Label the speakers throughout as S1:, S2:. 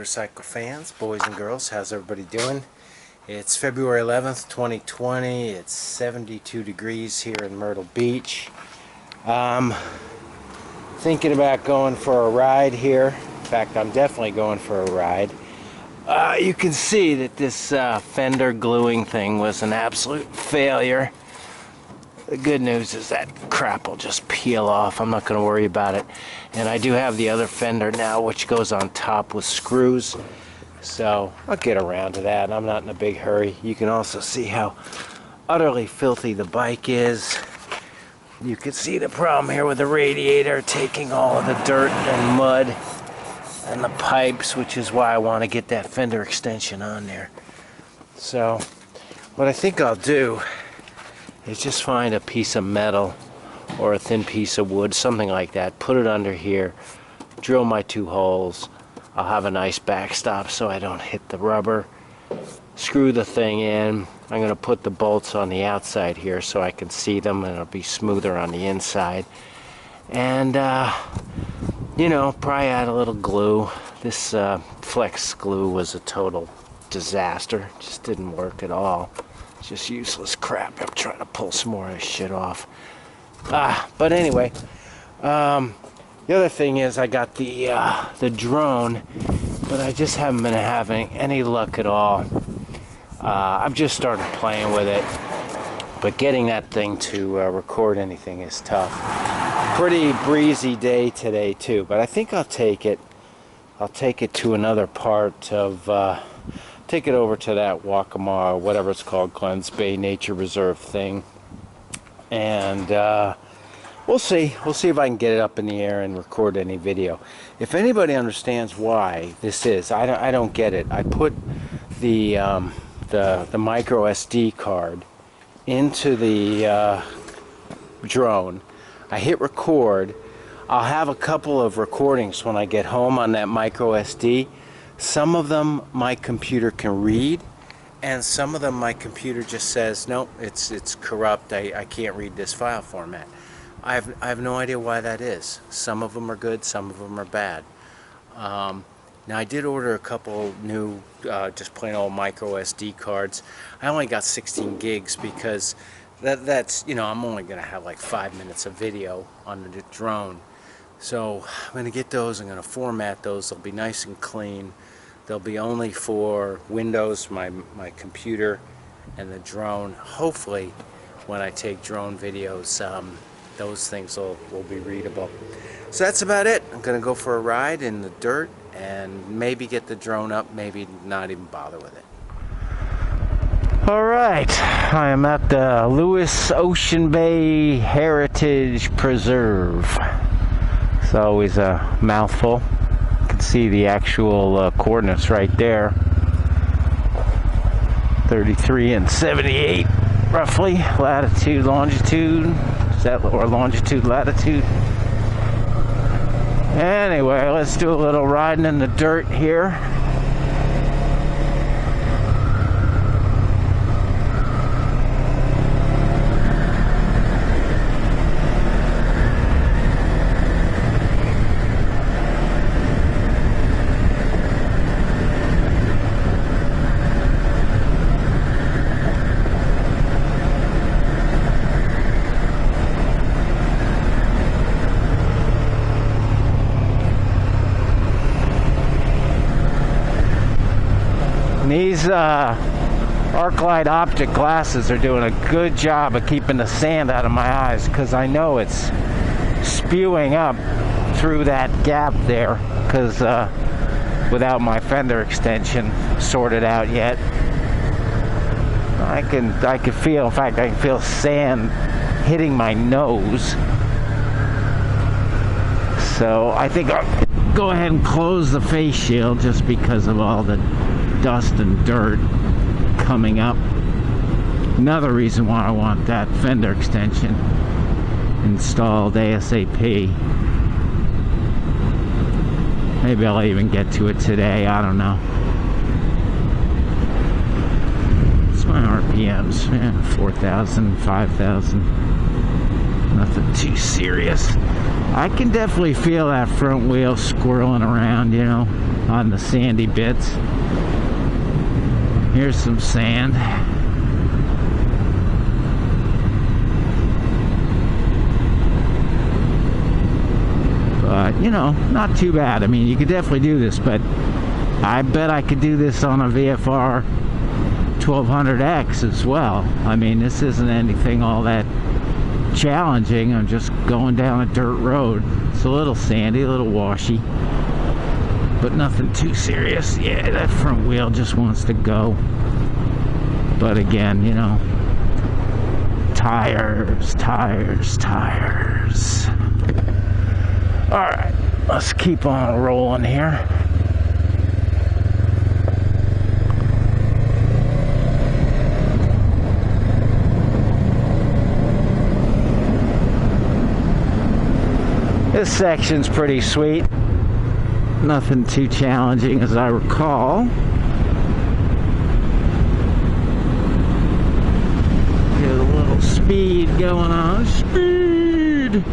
S1: motorcycle fans, boys and girls. How's everybody doing? It's February 11th, 2020. It's 72 degrees here in Myrtle Beach. Thinking about going for a ride here. In fact, I'm definitely going for a ride. You can see that this fender gluing thing was an absolute failure. The good news is that crap will just peel off. I'm not going to worry about it. And I do have the other fender now, which goes on top with screws. So I'll get around to that. I'm not in a big hurry. You can also see how utterly filthy the bike is. You can see the problem here with the radiator taking all of the dirt and mud and the pipes, which is why I want to get that fender extension on there. So what I think I'll do is just find a piece of metal or a thin piece of wood, something like that, put it under here, drill my 2 holes. I'll have a nice backstop so I don't hit the rubber. Screw the thing in. I'm going to put the bolts on the outside here so I can see them, and it'll be smoother on the inside. And you know, probably add a little glue. This flex glue was a total disaster. Just didn't work at all. Just useless crap. I'm trying to pull some more of this shit off. But anyway, the other thing is I got the drone, but I just haven't been having any luck at all. I've just started playing with it, but getting that thing to record anything is tough. Pretty breezy day today too, but I think I'll take it. I'll take it to another part of take it over to that Waccamaw, whatever it's called, Glens Bay Nature Reserve thing, and we'll see if I can get it up in the air and record any video. If anybody understands why this is, I don't get it. I put the micro SD card into the drone. I hit record. I'll have a couple of recordings when I get home on that micro SD. Some of them my computer can read, and some of them my computer just says, nope, it's corrupt, I can't read this file format. I have no idea why that is. Some of them are good, some of them are bad. Now I did order a couple new just plain old micro SD cards. I only got 16 gigs because that's, you know, I'm only going to have like 5 minutes of video on the drone. So I'm going to get those, I'm going to format those, they'll be nice and clean. They'll be only for Windows, my computer, and the drone. Hopefully when I take drone videos, those things will be readable. So that's about it. I'm going to go for a ride in the dirt and maybe get the drone up, maybe not even bother with it. Alright, I am at the Lewis Ocean Bay Heritage Preserve. It's always a mouthful. You can see the actual coordinates right there. 33 and 78 roughly, latitude, longitude. Is that, or longitude, latitude? Anyway, let's do a little riding in the dirt here. These Arclight optic glasses are doing a good job of keeping the sand out of my eyes, because I know it's spewing up through that gap there, because without my fender extension sorted out yet, I can feel, in fact I can feel sand hitting my nose. So I think I'll go ahead and close the face shield just because of all the dust and dirt coming up. Another reason why I want that fender extension installed ASAP. Maybe I'll even get to it today, I don't know. It's my RPMs, 4,000, 5,000. Nothing nothing too serious. I can definitely feel that front wheel squirreling around, you know, on the sandy bits. Here's some sand. But, you know, not too bad. I mean, you could definitely do this, but I bet I could do this on a VFR 1200X as well. I mean, this isn't anything all that challenging. I'm just going down a dirt road. It's a little sandy, a little washy, but nothing too serious. Yeah, that front wheel just wants to go. But again, you know, tires. Alright, let's keep on rolling here. This section's pretty sweet. Nothing too challenging as I recall. Get a little speed going on. Speed!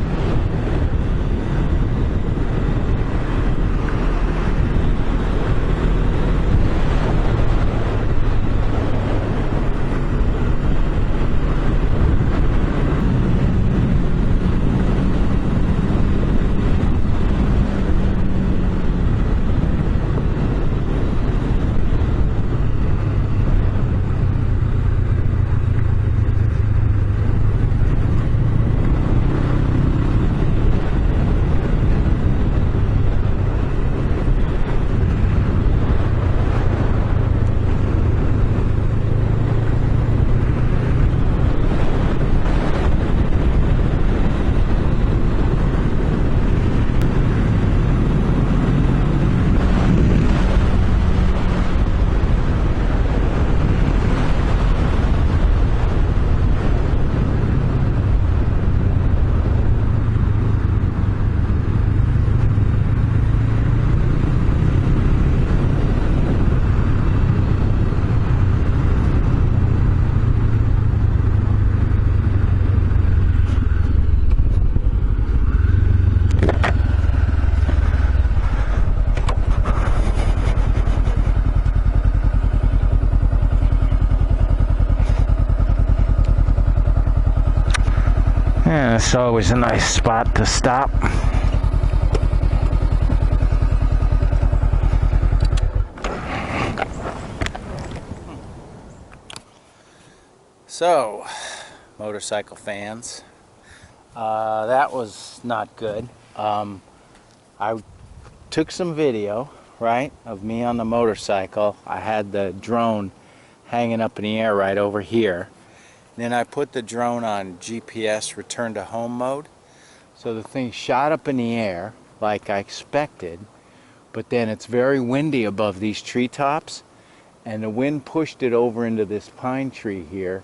S1: Yeah, it's always a nice spot to stop. So, motorcycle fans, that was not good. I took some video, right, of me on the motorcycle. I had the drone hanging up in the air right over here. Then I put the drone on GPS return to home mode. So the thing shot up in the air like I expected, but then it's very windy above these treetops, and the wind pushed it over into this pine tree here.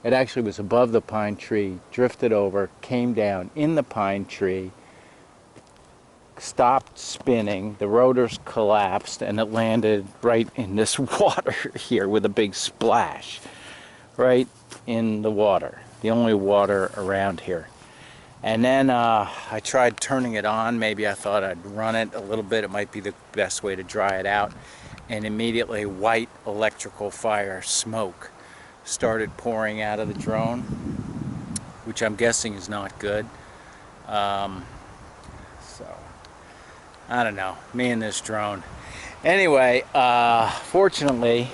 S1: It actually was above the pine tree, drifted over, came down in the pine tree, stopped spinning, the rotors collapsed, and it landed right in this water here with a big splash. Right in the water, the only water around here. And then I tried turning it on. Maybe I thought I'd run it a little bit. It might be the best way to dry it out. And immediately white electrical fire smoke started pouring out of the drone, which I'm guessing is not good. So I don't know, me and this drone. Anyway, fortunately,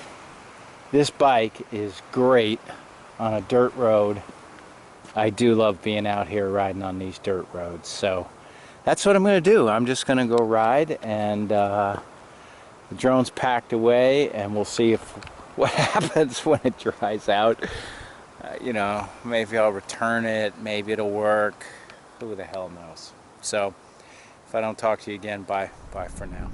S1: this bike is great on a dirt road. I do love being out here riding on these dirt roads. So that's what I'm going to do. I'm just going to go ride, and the drone's packed away, and we'll see what happens when it dries out. You know, maybe I'll return it. Maybe it'll work. Who the hell knows? So if I don't talk to you again, bye for now.